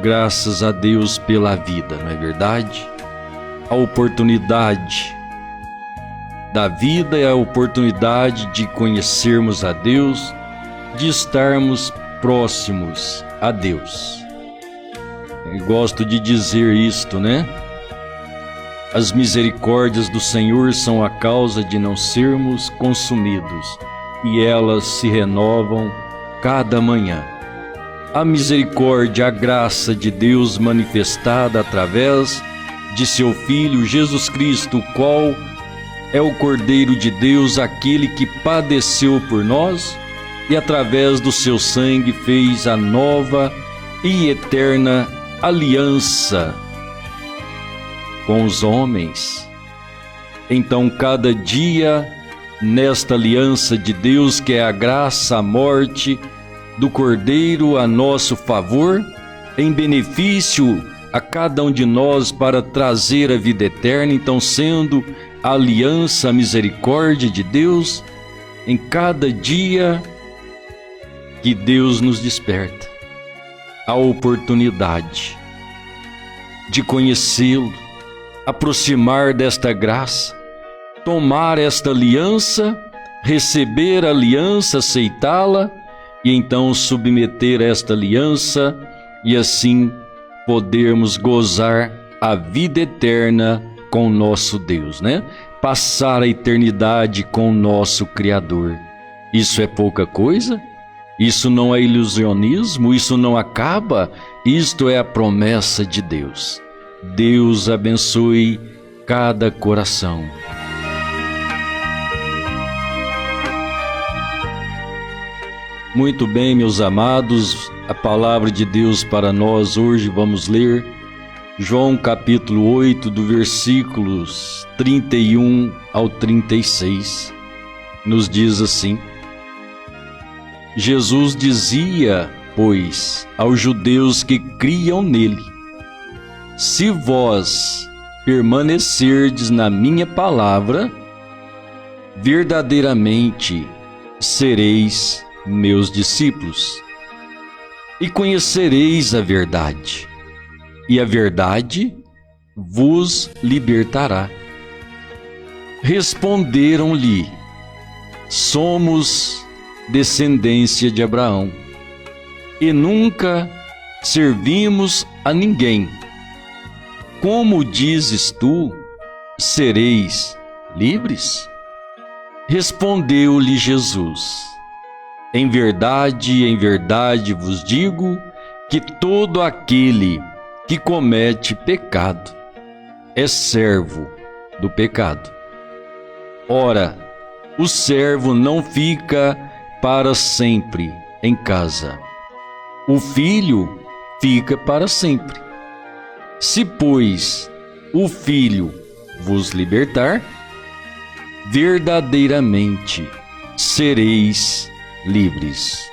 Graças a Deus pela vida, não é verdade? A oportunidade da vida é a oportunidade de conhecermos a Deus, de estarmos próximos a Deus. Eu gosto de dizer isto, né? As misericórdias do Senhor são a causa de não sermos consumidos, e elas se renovam cada manhã. A misericórdia, a graça de Deus manifestada através de seu Filho Jesus Cristo, o qual é o Cordeiro de Deus, aquele que padeceu por nós e através do seu sangue fez a nova e eterna aliança com os homens. Então, cada dia, nesta aliança de Deus, que é a graça, a morte do Cordeiro a nosso favor, em benefício a cada um de nós para trazer a vida eterna, então sendo a aliança, a misericórdia de Deus, em cada dia que Deus nos desperta, a oportunidade de conhecê-lo, aproximar desta graça, tomar esta aliança, receber a aliança, aceitá-la, e então submeter esta aliança e assim podermos gozar a vida eterna com nosso Deus, né? Passar a eternidade com nosso Criador. Isso é pouca coisa? Isso não é ilusionismo? Isso não acaba? Isto é a promessa de Deus. Deus abençoe cada coração. Muito bem, meus amados, a palavra de Deus para nós hoje, vamos ler João capítulo 8, do versículos 31 ao 36, nos diz assim: Jesus dizia, pois, aos judeus que criam nele: se vós permanecerdes na minha palavra, verdadeiramente sereis meus discípulos, e conhecereis a verdade, e a verdade vos libertará. Responderam-lhe: somos descendência de Abraão, e nunca servimos a ninguém. Como dizes tu, sereis livres? Respondeu-lhe Jesus: em verdade vos digo que todo aquele que comete pecado é servo do pecado. Ora, o servo não fica para sempre em casa, o filho fica para sempre. Se, pois, o filho vos libertar, verdadeiramente sereis livres.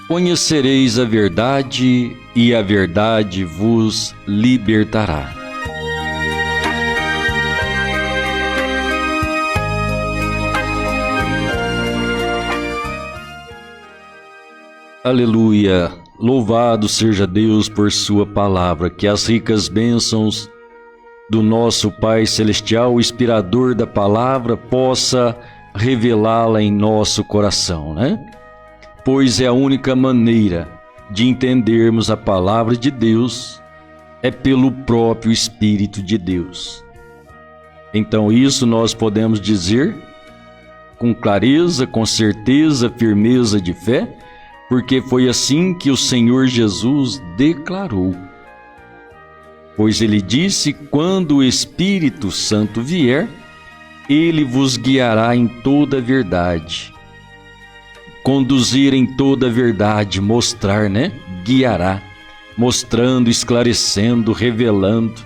Conhecereis a verdade, e a verdade vos libertará. Aleluia! Louvado seja Deus por sua palavra, que as ricas bênçãos do nosso Pai Celestial, o inspirador da palavra, possa revelá-la em nosso coração, né? Pois é a única maneira de entendermos a palavra de Deus, é pelo próprio Espírito de Deus. Então isso nós podemos dizer com clareza, com certeza, firmeza de fé, porque foi assim que o Senhor Jesus declarou. Pois ele disse: quando o Espírito Santo vier, ele vos guiará em toda a verdade. Conduzir em toda a verdade, mostrar, né? Guiará, mostrando, esclarecendo, revelando.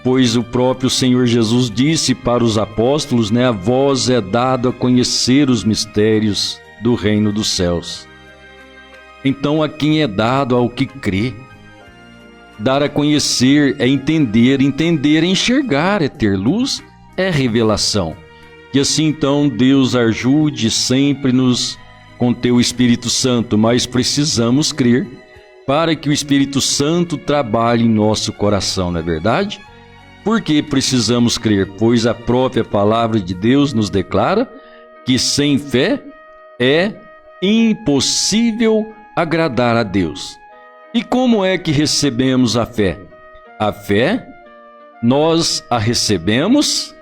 Pois o próprio Senhor Jesus disse para os apóstolos, né? A vós é dado a conhecer os mistérios do reino dos céus. Então a quem é dado ao que crê. Dar a conhecer é entender, entender é enxergar, é ter luz, é revelação. Que assim então Deus ajude sempre-nos com teu Espírito Santo, mas precisamos crer para que o Espírito Santo trabalhe em nosso coração, não é verdade? Por que precisamos crer? Pois a própria palavra de Deus nos declara que sem fé é impossível agradar a Deus. E como é que recebemos a fé? A fé, nós a recebemos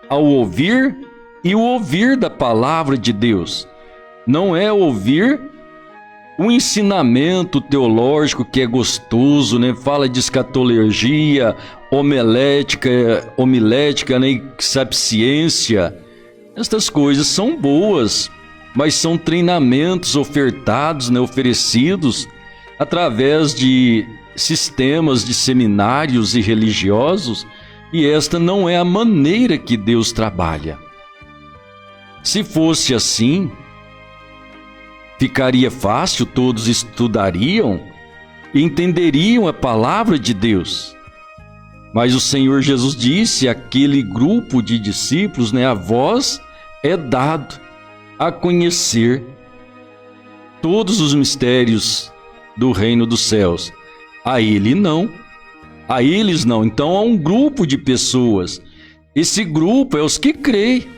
ao ouvir e o ouvir da palavra de Deus. Não é ouvir um ensinamento teológico que é gostoso, né? Fala de escatologia, homilética, né? Sapiência. Estas coisas são boas, mas são treinamentos ofertados, né? Oferecidos através de sistemas de seminários e religiosos, e esta não é a maneira que Deus trabalha. Se fosse assim, ficaria fácil, todos estudariam e entenderiam a palavra de Deus. Mas o Senhor Jesus disse àquele grupo de discípulos, né, a vós é dado a conhecer todos os mistérios do reino dos céus. A eles não. Então há um grupo de pessoas. Esse grupo é os que creem.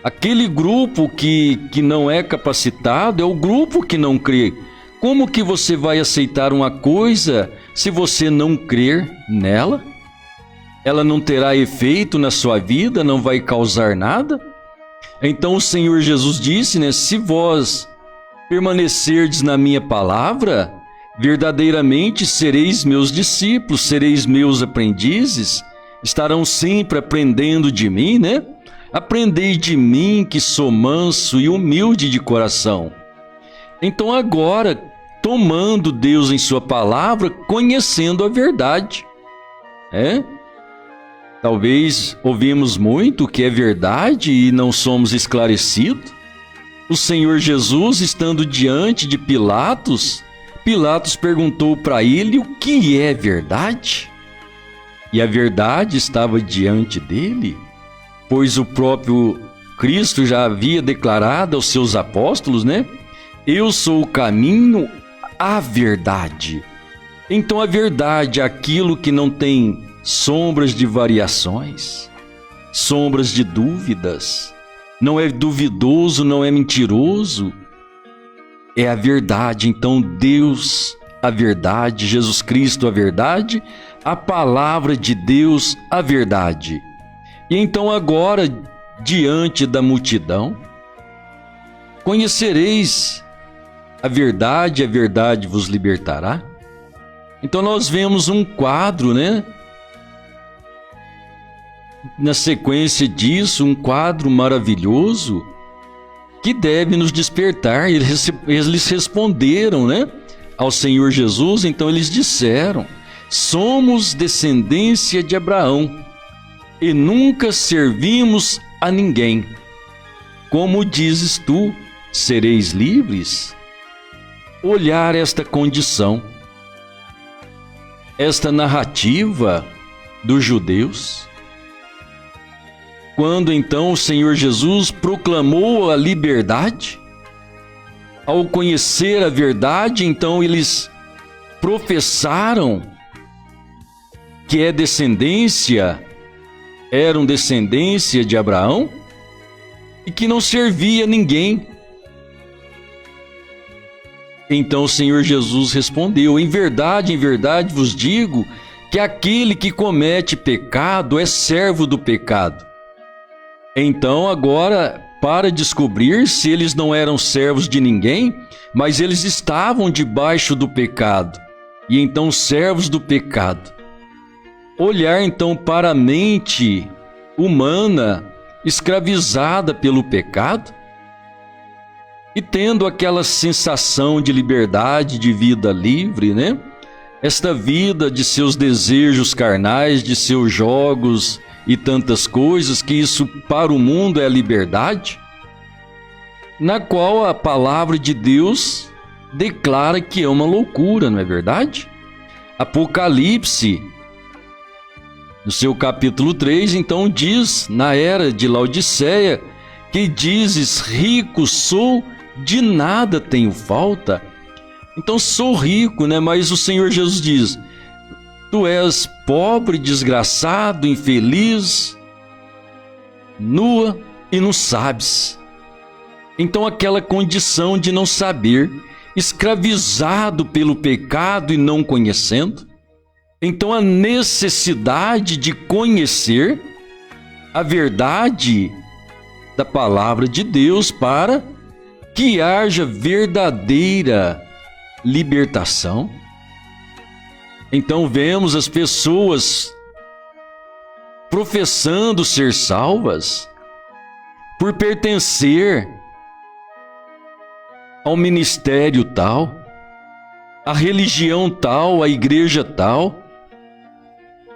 Aquele grupo que não é capacitado é o grupo que não crê. Como que você vai aceitar uma coisa se você não crer nela? Ela não terá efeito na sua vida, não vai causar nada? Então o Senhor Jesus disse, né? Se vós permanecerdes na minha palavra, verdadeiramente sereis meus discípulos, sereis meus aprendizes, estarão sempre aprendendo de mim, né? Aprendei de mim que sou manso e humilde de coração. Então agora, tomando Deus em sua palavra, conhecendo a verdade, talvez ouvimos muito o que é verdade e não somos esclarecidos. O Senhor Jesus, estando diante de Pilatos perguntou para ele o que é verdade. E a verdade estava diante dele, pois o próprio Cristo já havia declarado aos seus apóstolos, né? Eu sou o caminho, a verdade. Então a verdade é aquilo que não tem sombras de variações, sombras de dúvidas, não é duvidoso, não é mentiroso, é a verdade. Então Deus, a verdade, Jesus Cristo, a verdade, a palavra de Deus, a verdade. E então agora, diante da multidão, conhecereis a verdade vos libertará. Então nós vemos um quadro, né? Na sequência disso, um quadro maravilhoso que deve nos despertar. Eles responderam, né, ao Senhor Jesus. Então eles disseram: somos descendência de Abraão e nunca servimos a ninguém. Como dizes tu, sereis livres? Olhar esta condição, esta narrativa dos judeus, quando então o Senhor Jesus proclamou a liberdade, ao conhecer a verdade, então eles professaram que eram descendência de Abraão e que não servia a ninguém. Então o Senhor Jesus respondeu: em verdade vos digo que aquele que comete pecado é servo do pecado. Então agora, para descobrir se eles não eram servos de ninguém, mas eles estavam debaixo do pecado, e então servos do pecado, olhar então para a mente humana escravizada pelo pecado, e tendo aquela sensação de liberdade, de vida livre, né? Esta vida de seus desejos carnais, de seus jogos e tantas coisas, que isso para o mundo é a liberdade, na qual a palavra de Deus declara que é uma loucura, não é verdade? Apocalipse no seu capítulo 3, então diz, na era de Laodiceia, que dizes, rico sou, de nada tenho falta. Então sou rico, né? Mas o Senhor Jesus diz, tu és pobre, desgraçado, infeliz, nua e não sabes. Então aquela condição de não saber, escravizado pelo pecado e não conhecendo. Então a necessidade de conhecer a verdade da palavra de Deus para que haja verdadeira libertação. Então vemos as pessoas professando ser salvas por pertencer ao ministério tal, à religião tal, à igreja tal.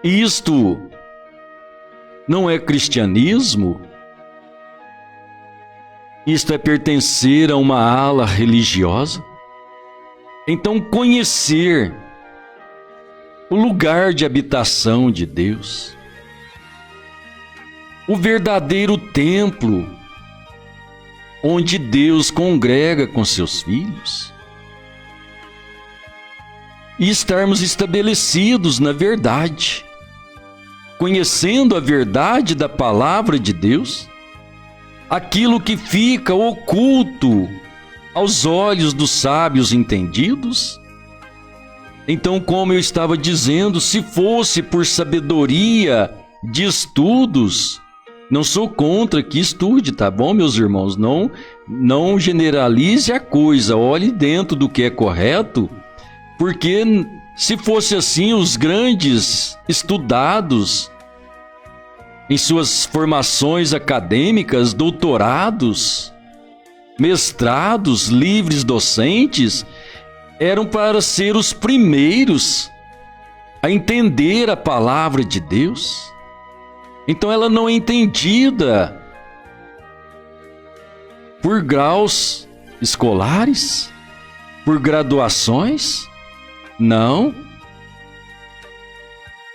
Isto não é cristianismo? Isto é pertencer a uma ala religiosa? Então, conhecer o lugar de habitação de Deus, o verdadeiro templo onde Deus congrega com seus filhos, e estarmos estabelecidos na verdade, conhecendo a verdade da palavra de Deus, aquilo que fica oculto aos olhos dos sábios entendidos. Então, como eu estava dizendo, se fosse por sabedoria de estudos, não sou contra que estude, tá bom, meus irmãos? Não generalize a coisa, olhe dentro do que é correto, porque se fosse assim, os grandes estudados em suas formações acadêmicas, doutorados, mestrados, livres docentes, eram para ser os primeiros a entender a palavra de Deus. Então ela não é entendida por graus escolares, por graduações, não,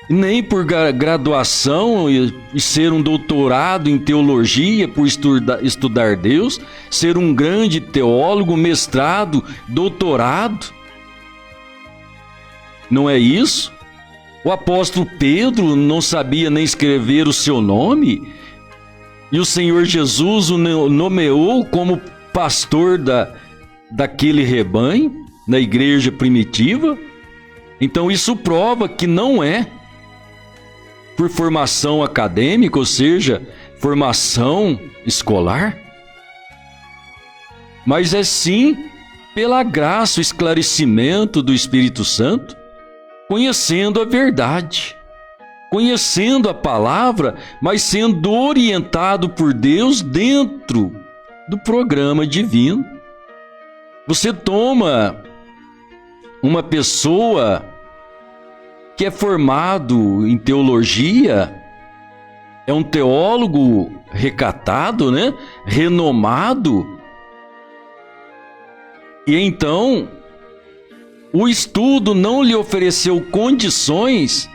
nem por graduação e ser um doutorado em teologia, por estudar Deus, ser um grande teólogo, mestrado, doutorado. Não é isso? O apóstolo Pedro não sabia nem escrever o seu nome, e o Senhor Jesus o nomeou como pastor daquele rebanho, na igreja primitiva. Então isso prova que não é por formação acadêmica, ou seja, formação escolar, mas é sim pela graça, o esclarecimento do Espírito Santo, conhecendo a verdade, conhecendo a palavra, mas sendo orientado por Deus dentro do programa divino. Você toma uma pessoa que é formado em teologia, é um teólogo recatado, né? Renomado, e então o estudo não lhe ofereceu condições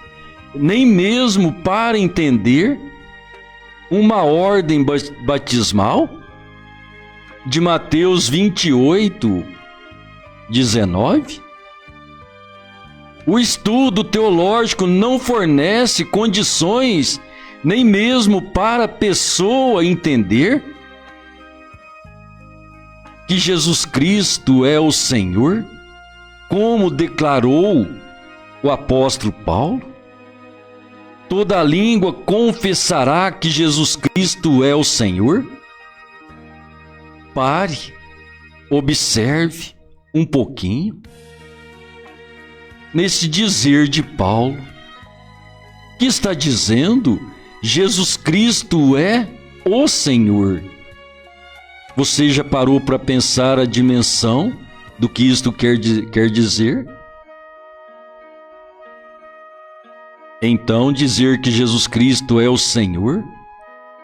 nem mesmo para entender uma ordem batismal de Mateus 28, 19. O estudo teológico não fornece condições nem mesmo para a pessoa entender que Jesus Cristo é o Senhor, como declarou o apóstolo Paulo. Toda língua confessará que Jesus Cristo é o Senhor. Pare, observe um pouquinho nesse dizer de Paulo, que está dizendo: Jesus Cristo é o Senhor. Você já parou para pensar a dimensão do que isto quer dizer? Então, dizer que Jesus Cristo é o Senhor,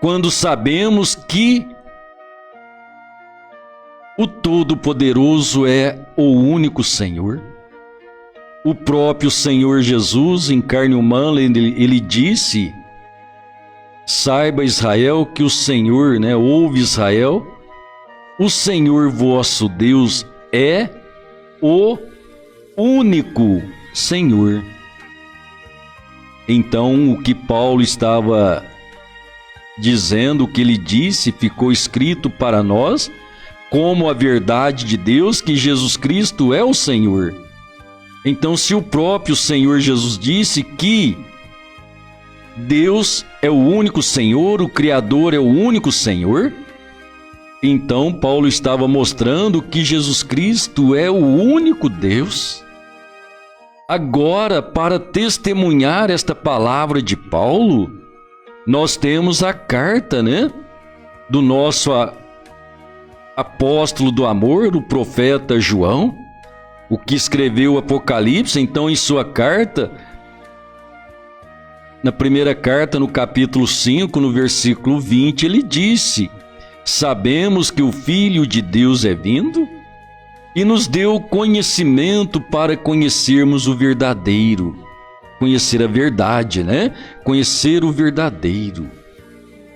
quando sabemos que o Todo-Poderoso é o único Senhor, o próprio Senhor Jesus, em carne humana, ele disse: saiba, Israel, que o Senhor, ouve, Israel, o Senhor vosso Deus é o único Senhor. Então, o que Paulo estava dizendo, o que ele disse, ficou escrito para nós como a verdade de Deus, que Jesus Cristo é o Senhor. Então, se o próprio Senhor Jesus disse que Deus é o único Senhor, o Criador é o único Senhor, então Paulo estava mostrando que Jesus Cristo é o único Deus. Agora, para testemunhar esta palavra de Paulo, nós temos a carta, do nosso apóstolo do amor, o profeta João, o que escreveu o Apocalipse. Então, em sua carta, na primeira carta, no capítulo 5, no versículo 20, ele disse: sabemos que o Filho de Deus é vindo e nos deu conhecimento para conhecermos o verdadeiro. Conhecer a verdade, Conhecer o verdadeiro.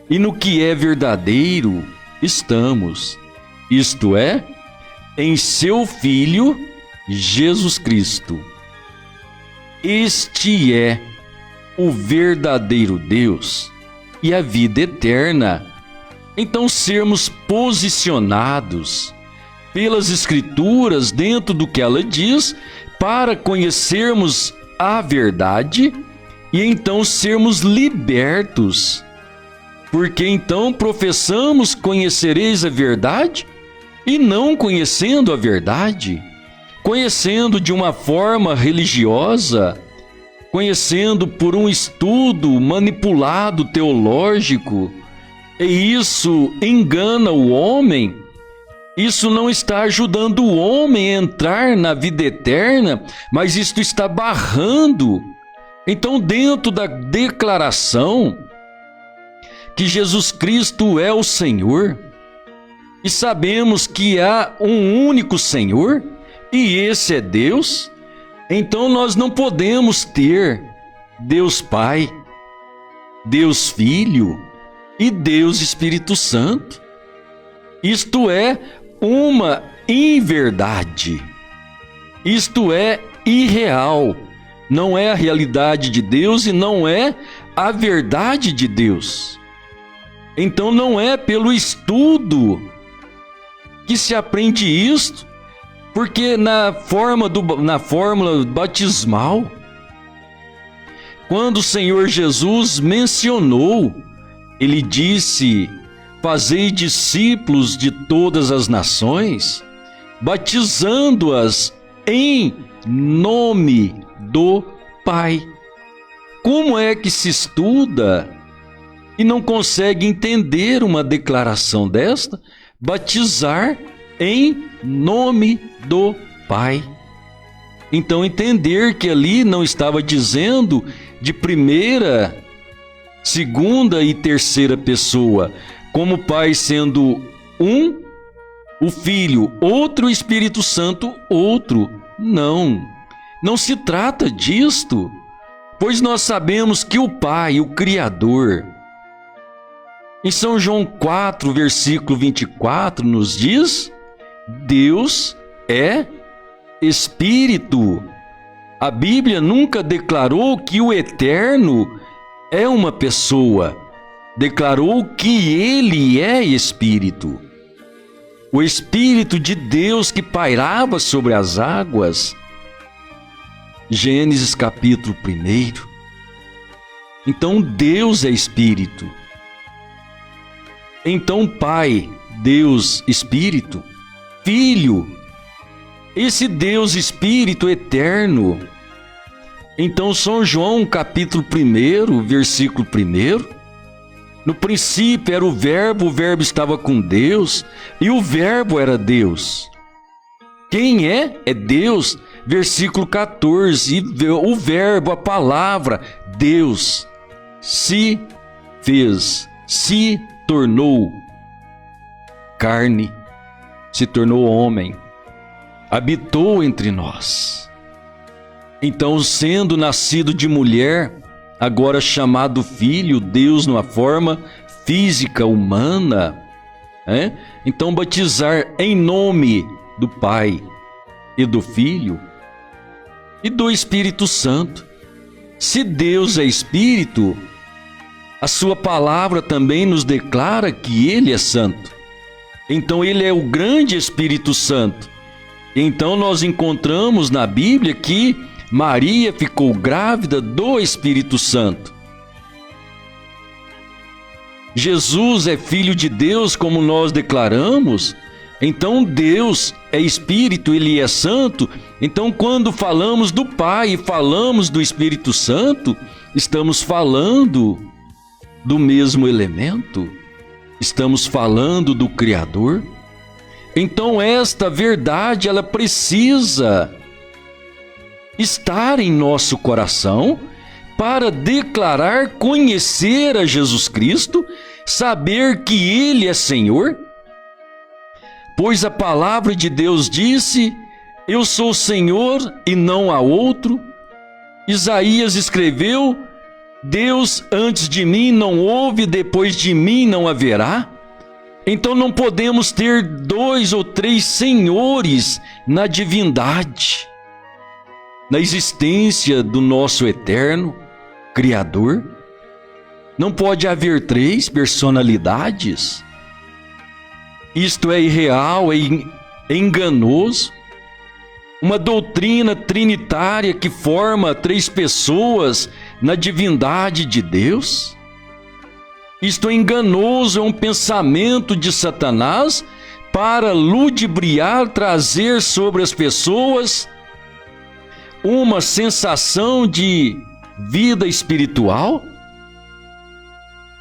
E no que é verdadeiro estamos, isto é, em seu Filho Jesus Cristo. Este é o verdadeiro Deus e a vida eterna. Então, sermos posicionados pelas Escrituras dentro do que ela diz, para conhecermos a verdade e então sermos libertos. Porque então professamos: conhecereis a verdade, e não conhecendo a verdade, conhecendo de uma forma religiosa, conhecendo por um estudo manipulado teológico, e isso engana o homem. Isso não está ajudando o homem a entrar na vida eterna, mas isto está barrando. Então, dentro da declaração que Jesus Cristo é o Senhor, e sabemos que há um único Senhor, e esse é Deus, então nós não podemos ter Deus Pai, Deus Filho e Deus Espírito Santo. Isto é uma inverdade. Isto é irreal. Não é a realidade de Deus e não é a verdade de Deus. Então não é pelo estudo que se aprende isto, porque na fórmula batismal, quando o Senhor Jesus mencionou, ele disse: fazei discípulos de todas as nações, batizando-as em nome do Pai. Como é que se estuda e não consegue entender uma declaração desta? Batizar em nome do Pai. Então, entender que ali não estava dizendo de primeira, segunda e terceira pessoa, como o Pai sendo um, o Filho outro, o Espírito Santo outro. Não se trata disto, pois nós sabemos que o Pai, o Criador, em São João 4, versículo 24, nos diz: Deus é Espírito. A Bíblia nunca declarou que o Eterno é uma pessoa. Declarou que Ele é Espírito. O Espírito de Deus que pairava sobre as águas. Gênesis capítulo 1. Então Deus é Espírito. Então Pai, Deus Espírito, Filho, esse Deus Espírito eterno. Então São João capítulo 1, versículo 1, no princípio era o Verbo estava com Deus, e o Verbo era Deus. Quem é? É Deus. Versículo 14, o Verbo, a palavra, Deus, se fez, se tornou carne, se tornou homem, habitou entre nós. Então, sendo nascido de mulher, agora chamado filho, Deus numa forma física, humana, então batizar em nome do Pai e do Filho e do Espírito Santo. Se Deus é Espírito, a sua palavra também nos declara que Ele é santo. Então Ele é o grande Espírito Santo. Então nós encontramos na Bíblia que Maria ficou grávida do Espírito Santo. Jesus é Filho de Deus, como nós declaramos. Então Deus é Espírito, Ele é Santo. Então quando falamos do Pai e falamos do Espírito Santo, estamos falando do mesmo elemento, estamos falando do Criador. Então esta verdade, ela precisa estar em nosso coração para declarar, conhecer a Jesus Cristo, saber que Ele é Senhor. Pois a palavra de Deus disse: eu sou o Senhor e não há outro. Isaías escreveu: Deus antes de mim não houve, depois de mim não haverá. Então não podemos ter 2 ou 3 senhores na divindade, na existência do nosso eterno Criador. Não pode haver 3 personalidades. Isto é irreal, é enganoso. Uma doutrina trinitária que forma 3 pessoas na divindade de Deus. Isto é enganoso, é um pensamento de Satanás para ludibriar, trazer sobre as pessoas uma sensação de vida espiritual.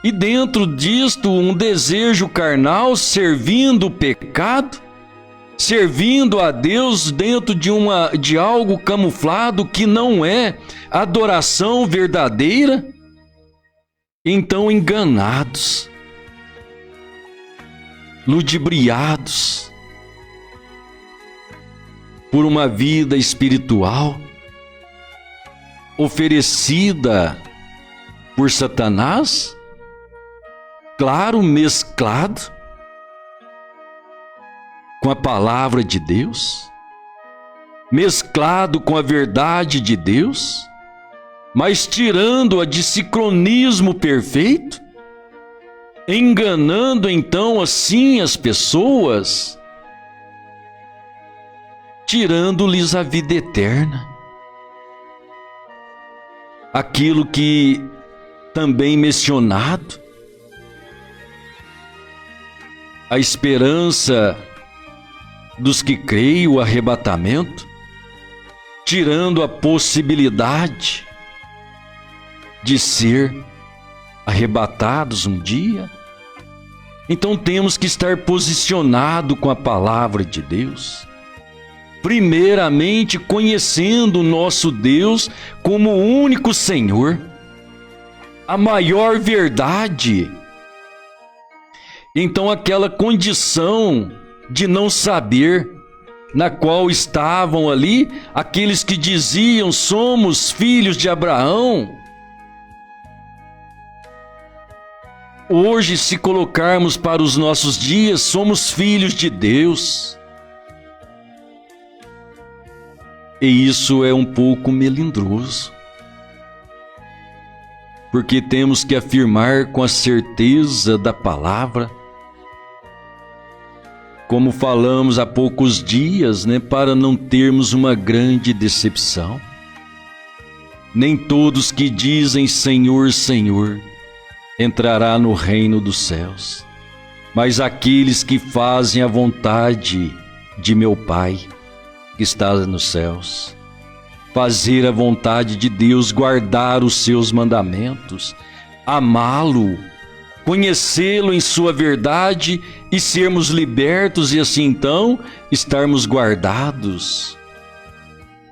E dentro disto um desejo carnal, servindo o pecado, servindo a Deus dentro de algo camuflado que não é adoração verdadeira. Então enganados, ludibriados por uma vida espiritual oferecida por Satanás, claro, mesclado com a palavra de Deus, mesclado com a verdade de Deus, mas tirando-a de sincronismo perfeito, enganando então assim as pessoas, tirando-lhes a vida eterna. Aquilo que também mencionado, a esperança dos que creem, o arrebatamento, tirando a possibilidade de ser arrebatados um dia. Então temos que estar posicionado com a palavra de Deus, primeiramente conhecendo o nosso Deus como o único Senhor, a maior verdade. Então aquela condição de não saber, na qual estavam ali aqueles que diziam: somos filhos de Abraão. Hoje, se colocarmos para os nossos dias, somos filhos de Deus. E isso é um pouco melindroso, porque temos que afirmar com a certeza da palavra, como falamos há poucos dias, para não termos uma grande decepção. Nem todos que dizem Senhor, Senhor, entrará no reino dos céus, mas aqueles que fazem a vontade de meu Pai que está nos céus. Fazer a vontade de Deus, guardar os seus mandamentos, amá-lo, conhecê-lo em sua verdade e sermos libertos, e assim então estarmos guardados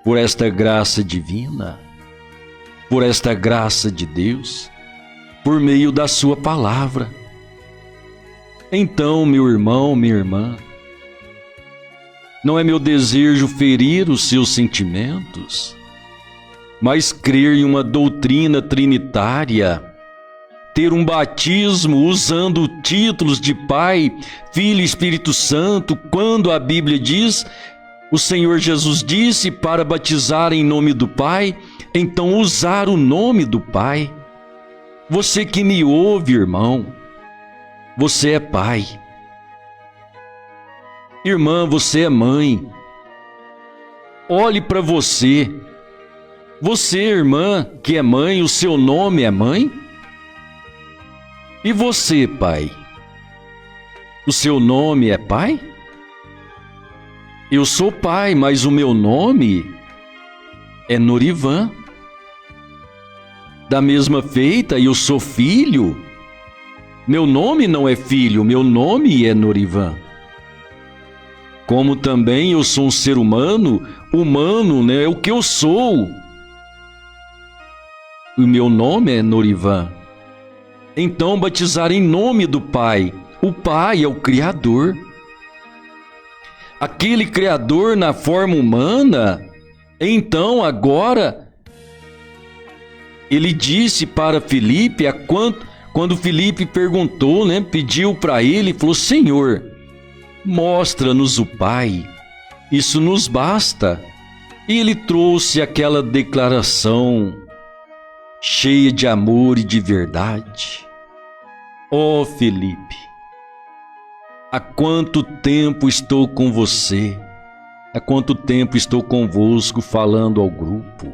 por esta graça divina, por esta graça de Deus, por meio da sua palavra. Então, meu irmão, minha irmã, não é meu desejo ferir os seus sentimentos, mas crer em uma doutrina trinitária, ter um batismo usando títulos de Pai, Filho e Espírito Santo, quando a Bíblia diz, o Senhor Jesus disse para batizar em nome do Pai, então usar o nome do Pai. Você que me ouve, irmão, você é pai. Irmã, você é mãe. Olhe para você. Você, irmã, que é mãe, o seu nome é mãe? E você, pai? O seu nome é pai? Eu sou pai, mas o meu nome é Norivan. Da mesma feita, eu sou filho. Meu nome não é filho, meu nome é Norivan. Como também eu sou um ser humano, né? É o que eu sou. O meu nome é Norivan. Então, batizar em nome do Pai. O Pai é o Criador. Aquele Criador na forma humana. Então, agora, ele disse para Filipe, quando Filipe perguntou, né? Pediu para ele, falou, Senhor, mostra-nos o Pai, isso nos basta. E ele trouxe aquela declaração cheia de amor e de verdade. Ó Felipe, há quanto tempo estou com você, há quanto tempo estou convosco falando ao grupo,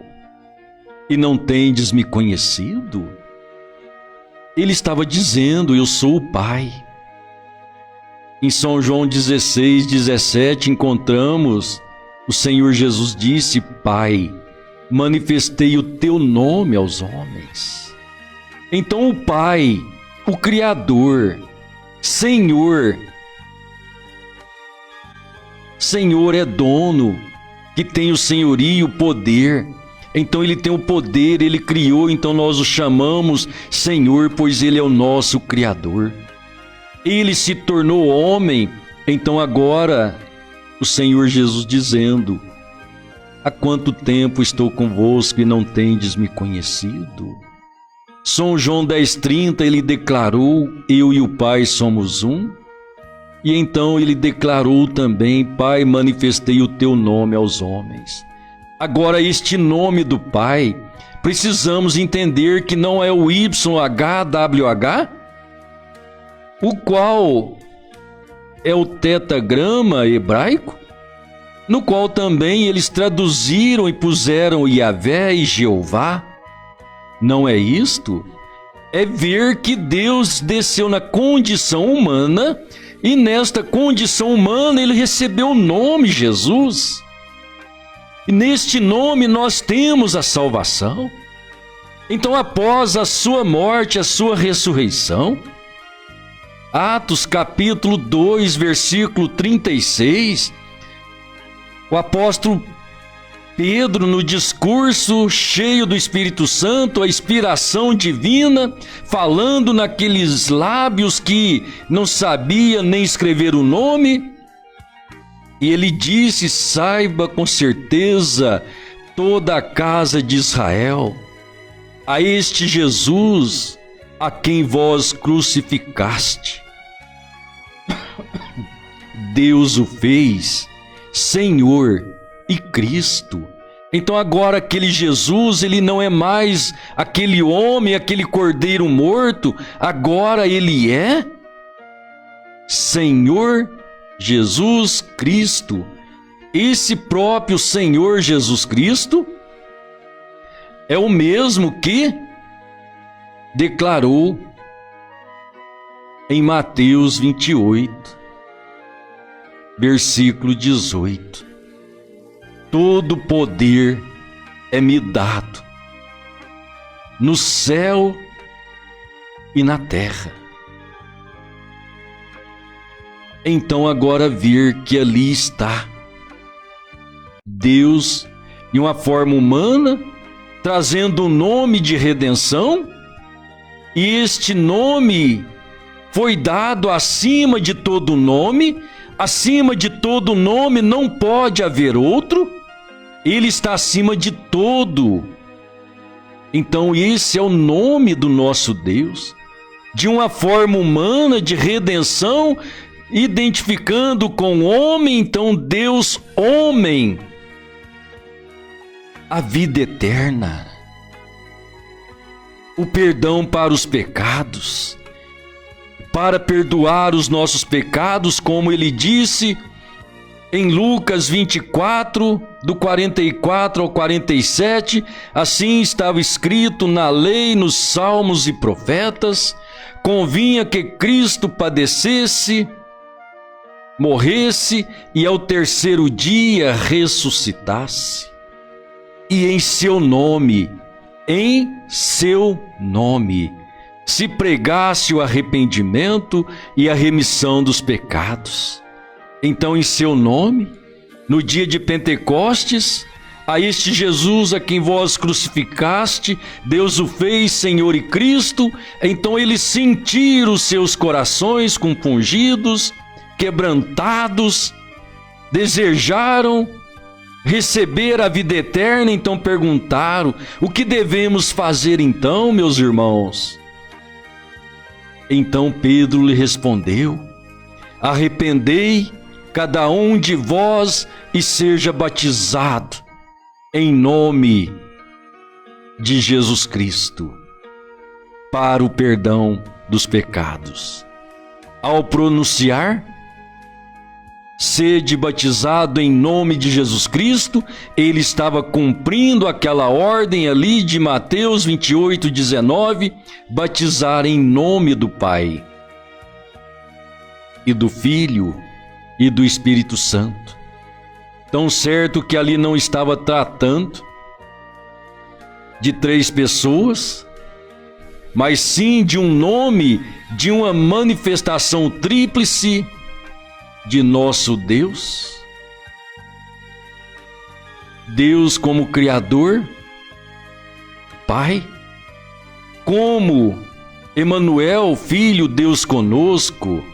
e não tendes me conhecido? Ele estava dizendo, eu sou o Pai. Em São João 16, 17, encontramos o Senhor Jesus disse, Pai, manifestei o teu nome aos homens. Então o Pai, o Criador, Senhor é dono, que tem o senhorio e o poder. Então ele tem o poder, ele criou, então nós o chamamos Senhor, pois ele é o nosso Criador. Ele se tornou homem, então agora o Senhor Jesus dizendo, há quanto tempo estou convosco e não tendes me conhecido? São João 10,30, ele declarou, eu e o Pai somos um. E então ele declarou também, Pai, manifestei o teu nome aos homens. Agora este nome do Pai, precisamos entender que não é o YHWH, o qual é o tetagrama hebraico, no qual também eles traduziram e puseram Yahvé e Jeová. Não é isto? É ver que Deus desceu na condição humana e nesta condição humana ele recebeu o nome Jesus. E neste nome nós temos a salvação. Então, após a sua morte, a sua ressurreição, Atos capítulo 2, versículo 36, o apóstolo Pedro, no discurso cheio do Espírito Santo, a inspiração divina, falando naqueles lábios que não sabia nem escrever o nome, e ele disse, saiba com certeza toda a casa de Israel, a este Jesus a quem vós crucificaste, Deus o fez Senhor e Cristo. Então agora aquele Jesus, ele não é mais aquele homem, aquele cordeiro morto, agora ele é Senhor Jesus Cristo. Esse próprio Senhor Jesus Cristo é o mesmo que declarou em Mateus 28, versículo 18. Todo poder é me dado no céu e na terra. Então agora ver que ali está Deus em uma forma humana, trazendo um nome de redenção, e este nome foi dado acima de todo nome, acima de todo nome não pode haver outro, ele está acima de todo, Então esse é o nome do nosso Deus, de uma forma humana de redenção, identificando com o homem, então Deus homem, a vida eterna, o perdão para os pecados, para perdoar os nossos pecados, como ele disse em Lucas 24, do 44 ao 47, assim estava escrito na lei, nos salmos e profetas, convinha que Cristo padecesse, morresse e ao terceiro dia ressuscitasse. E em seu nome, se pregasse o arrependimento e a remissão dos pecados. Então, em seu nome, no dia de Pentecostes, a este Jesus a quem vós crucificaste, Deus o fez Senhor e Cristo. Então eles sentiram os seus corações compungidos, quebrantados, desejaram receber a vida eterna. Então perguntaram: o que devemos fazer então, meus irmãos? Então Pedro lhe respondeu: arrependei cada um de vós e seja batizado em nome de Jesus Cristo para o perdão dos pecados. Ao pronunciar sede batizado em nome de Jesus Cristo, ele estava cumprindo aquela ordem ali de Mateus 28:19, batizar em nome do Pai e do Filho e do Espírito Santo. Tão certo que ali não estava tratando de 3 pessoas, mas sim de um nome, de uma manifestação tríplice de nosso Deus. Deus como Criador, Pai, como Emanuel, Filho, Deus conosco,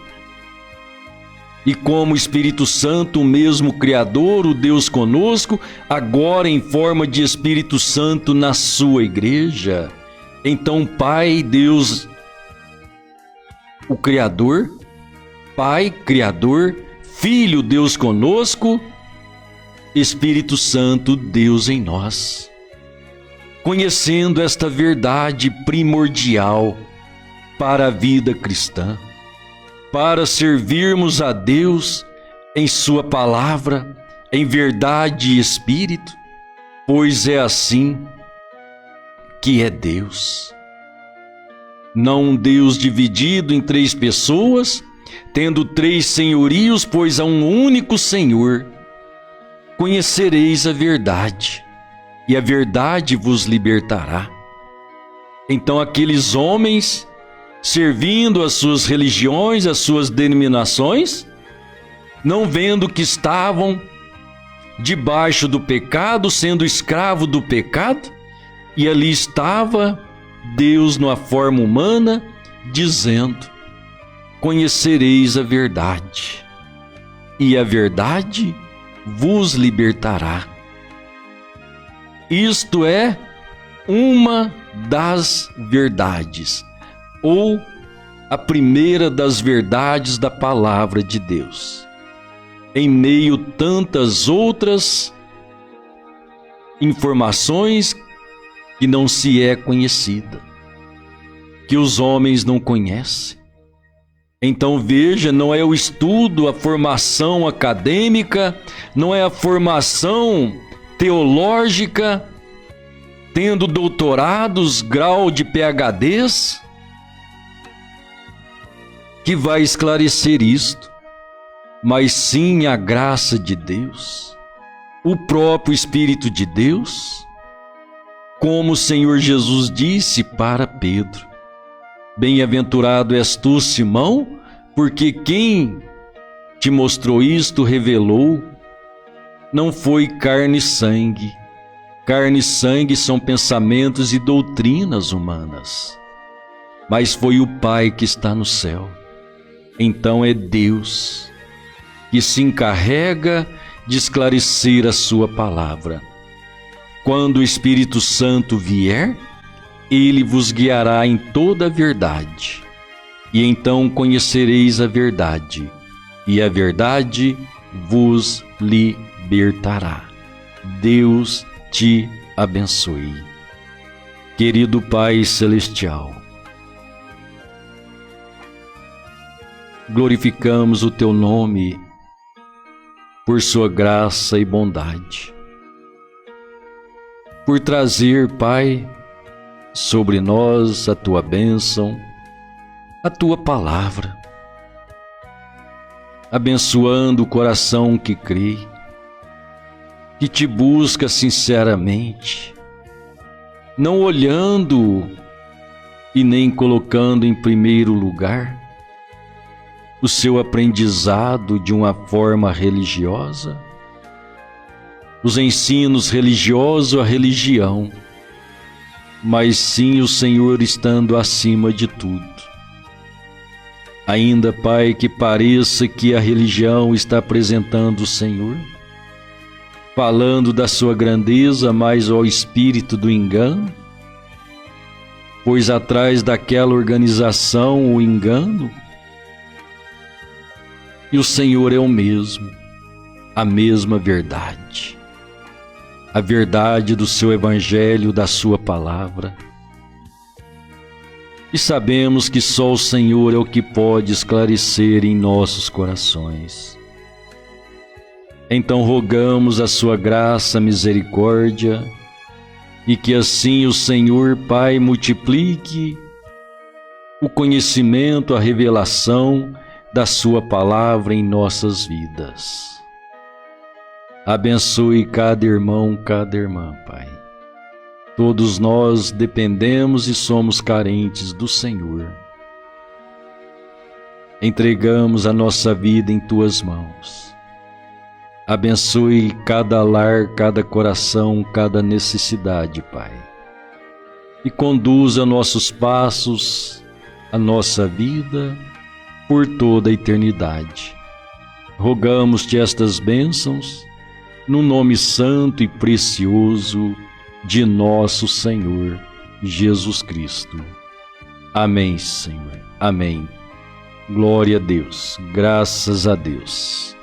e como Espírito Santo, o mesmo Criador, o Deus conosco, agora em forma de Espírito Santo na sua igreja. Então, Pai, Deus, o Criador, Pai, Criador, Filho, Deus conosco, Espírito Santo, Deus em nós. Conhecendo esta verdade primordial para a vida cristã, para servirmos a Deus em sua palavra, em verdade e espírito, pois é assim que é Deus. Não um Deus dividido em 3 pessoas, tendo 3 senhorios, pois há um único Senhor. Conhecereis a verdade, e a verdade vos libertará. Então aqueles homens, servindo as suas religiões, as suas denominações, não vendo que estavam debaixo do pecado, sendo escravo do pecado, e ali estava Deus numa forma humana, dizendo: conhecereis a verdade, e a verdade vos libertará. Isto é uma das verdades, ou a primeira das verdades da palavra de Deus, em meio tantas outras informações que não se é conhecida, que os homens não conhecem. Então veja, não é o estudo, a formação acadêmica, não é a formação teológica, tendo doutorados, grau de PhDs, que vai esclarecer isto, mas sim a graça de Deus, o próprio Espírito de Deus, como o Senhor Jesus disse para Pedro: bem-aventurado és tu, Simão, porque quem te mostrou isto, revelou, não foi carne e sangue. Carne e sangue são pensamentos e doutrinas humanas, mas foi o Pai que está no céu. Então é Deus que se encarrega de esclarecer a sua palavra. Quando o Espírito Santo vier, Ele vos guiará em toda a verdade, e então conhecereis a verdade, e a verdade vos libertará. Deus te abençoe. Querido Pai Celestial, glorificamos o Teu nome por Sua graça e bondade, por trazer, Pai, sobre nós a Tua bênção, a Tua palavra, abençoando o coração que crê, que Te busca sinceramente, não olhando e nem colocando em primeiro lugar o seu aprendizado de uma forma religiosa, os ensinos religiosos, a religião, mas sim o Senhor estando acima de tudo. Ainda, Pai, que pareça que a religião está apresentando o Senhor, falando da sua grandeza, mas ao espírito do engano, pois atrás daquela organização o engano, e o Senhor é o mesmo, a mesma verdade, a verdade do seu evangelho, da sua palavra. E sabemos que só o Senhor é o que pode esclarecer em nossos corações. Então rogamos a sua graça, misericórdia, e que assim o Senhor, Pai, multiplique o conhecimento, a revelação da sua palavra em nossas vidas. Abençoe cada irmão, cada irmã, Pai. Todos nós dependemos e somos carentes do Senhor. Entregamos a nossa vida em Tuas mãos. Abençoe cada lar, cada coração, cada necessidade, Pai. E conduza nossos passos, a nossa vida, por toda a eternidade. Rogamos-te estas bênçãos, no nome santo e precioso de nosso Senhor Jesus Cristo. Amém, Senhor. Amém. Glória a Deus. Graças a Deus.